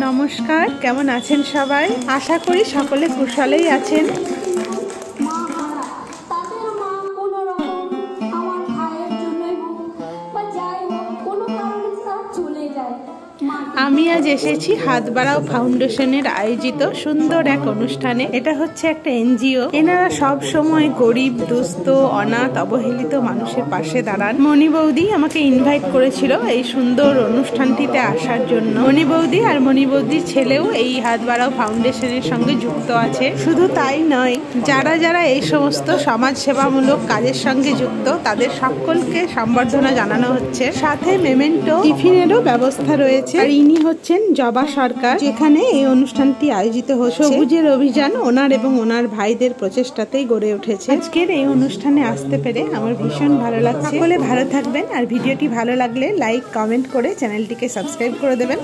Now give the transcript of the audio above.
নমস্কার, কেমন আছেন সবাই? আশা করি সকলে কুশলেই আছেন। আমি আজ এসেছি হাত বাড়াও ফাউন্ডেশনের আয়োজিত সুন্দর এক অনুষ্ঠানে। এটা হচ্ছে একটা এনজিও। এনারা সব সময় গরিব, দুস্থ, অনাথ, অবহেলিত মানুষের পাশে দাঁড়ান। মণি বৌদি আমাকে ইনভাইট করেছিল এই সুন্দর অনুষ্ঠানটিতে আসার জন্য। মণি বৌদি আর মণি বৌদির ছেলেও এই হাত বাড়াও ফাউন্ডেশনের সঙ্গে যুক্ত আছে। শুধু তাই নয়, যারা যারা এই সমস্ত সমাজ সেবামূলক কাজের সঙ্গে যুক্ত তাদের সকলকে সম্বর্ধনা জানানো হচ্ছে। সাথে মেমেন্টো টিফিনেরও ব্যবস্থা রয়েছে। আর ইনি হচ্ছেন জবা সরকার, যেখানে এই অনুষ্ঠানটি আয়োজিত হচ্ছে। সবুজের অভিযান ওনার এবং ওনার ভাইদের প্রচেষ্টাতেই গড়ে উঠেছে। আজকের এই অনুষ্ঠানে আসতে পেরে আমার ভীষণ ভালো লাগছে। সকলে ভালো থাকবেন, আর ভিডিওটি ভালো লাগলে লাইক, কমেন্ট করে চ্যানেলটিকে সাবস্ক্রাইব করে দেবেন।